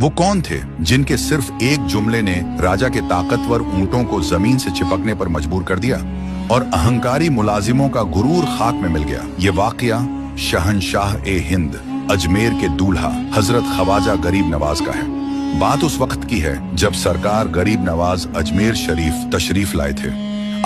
वो कौन थे जिनके सिर्फ एक जुमले ने राजा के ताकतवर ऊंटों को जमीन से चिपकने पर मजबूर कर दिया और अहंकारी मुलाजिमों का गुरूर खाक में मिल गया। ये वाकया शहनशाह ए हिंद अजमेर के दूल्हा हजरत ख्वाजा गरीब नवाज का है। बात उस वक्त की है जब सरकार गरीब नवाज अजमेर शरीफ तशरीफ लाए थे।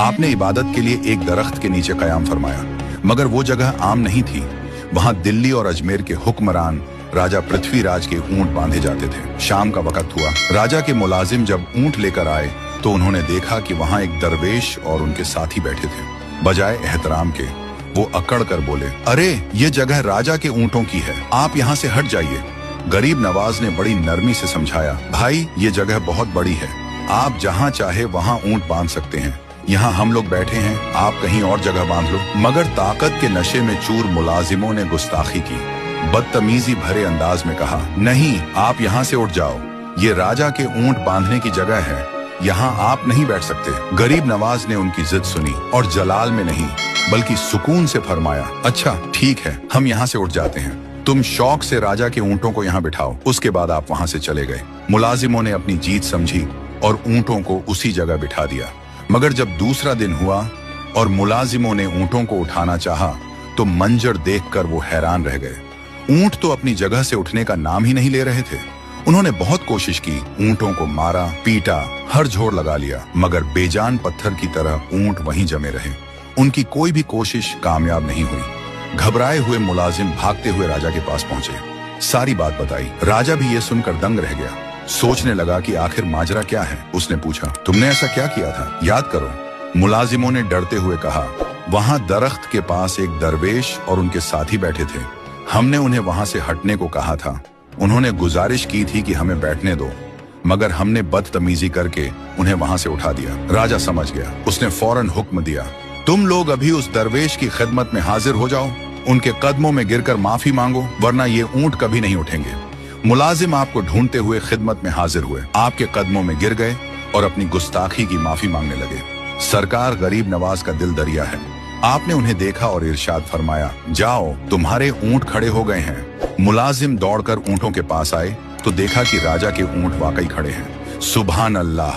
आपने इबादत के लिए एक दरख्त के नीचे कयाम फरमाया, मगर वो जगह आम नहीं थी। वहां दिल्ली और अजमेर के हुक्मरान राजा पृथ्वीराज के ऊंट बांधे जाते थे। शाम का वक्त हुआ। राजा के मुलाजिम जब ऊंट लेकर आए तो उन्होंने देखा कि वहां एक दरवेश और उनके साथी बैठे थे। बजाय एहतराम के वो अकड़ कर बोले, अरे ये जगह राजा के ऊंटों की है, आप यहाँ से हट जाइए। गरीब नवाज ने बड़ी नरमी से समझाया, भाई ये जगह बहुत बड़ी है, आप जहाँ चाहे वहाँ ऊंट बांध सकते हैं। यहाँ हम लोग बैठे हैं, आप कहीं और जगह बांध लो। मगर ताकत के नशे में चूर मुलाजिमों ने गुस्ताखी की। बदतमीजी भरे अंदाज में कहा, नहीं, आप यहाँ से उठ जाओ, ये राजा के ऊंट बांधने की जगह है, यहाँ आप नहीं बैठ सकते। गरीब नवाज ने उनकी जिद सुनी और जलाल में नहीं बल्कि सुकून से फरमाया, अच्छा ठीक है, हम यहाँ से उठ जाते हैं, तुम शौक से राजा के ऊंटों को यहाँ बिठाओ। उसके बाद आप वहाँ से चले गए। मुलाजिमों ने अपनी जीत समझी और ऊंटों को उसी जगह बिठा दिया। मगर जब दूसरा दिन हुआ और मुलाजिमों ने ऊंटों को उठाना चाहा तो मंजर देखकर वो हैरान रह गए। ऊंट तो अपनी जगह से उठने का नाम ही नहीं ले रहे थे। उन्होंने बहुत कोशिश की, ऊंटों को मारा, पीटा, हर जोर लगा लिया, मगर बेजान पत्थर की तरह ऊंट वहीं जमे रहे। उनकी कोई भी कोशिश कामयाब नहीं हुई। घबराए हुए मुलाजिम भागते हुए राजा के पास पहुंचे, सारी बात बताई। राजा भी ये सुनकर दंग रह गया। सोचने लगा कि आखिर माजरा क्या है। उसने पूछा, तुमने ऐसा क्या किया था, याद करो। मुलाजिमों ने डरते हुए कहा, वहां दरख्त के पास एक दरवेश और उनके साथी बैठे थे, हमने उन्हें वहां से हटने को कहा था। उन्होंने गुजारिश की थी कि हमें बैठने दो, मगर हमने बदतमीजी करके उन्हें वहां से उठा दिया। राजा समझ गया। उसने फौरन हुक्म दिया, तुम लोग अभी उस दरवेश की खिदमत में हाजिर हो जाओ, उनके कदमों में गिरकर माफी मांगो, वरना ये ऊंट कभी नहीं उठेंगे। मुलाजिम आपको ढूंढते हुए खिदमत में हाजिर हुए, आपके कदमों में गिर गए और अपनी गुस्ताखी की माफी मांगने लगे। सरकार गरीब नवाज का दिल दरिया है। आपने उन्हें देखा और इरशाद फरमाया, जाओ, तुम्हारे ऊंट खड़े हो गए हैं। मुलाजिम दौड़कर ऊंटों के पास आए तो देखा कि राजा के ऊंट वाकई खड़े हैं। सुभान अल्लाह,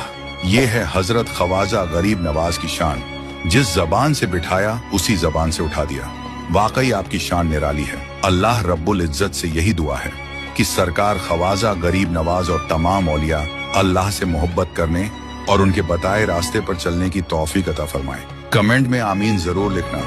ये है हजरत ख्वाजा गरीब नवाज की शान। जिस जबान से बिठाया उसी जबान से उठा दिया। वाकई आपकी शान निराली है। अल्लाह रब्बुल इज्जत से यही दुआ है कि सरकार ख्वाजा गरीब नवाज और तमाम औलिया अल्लाह से मोहब्बत करने और उनके बताए रास्ते पर चलने की तौफीक अता फरमाए। कमेंट में आमीन जरूर लिखना।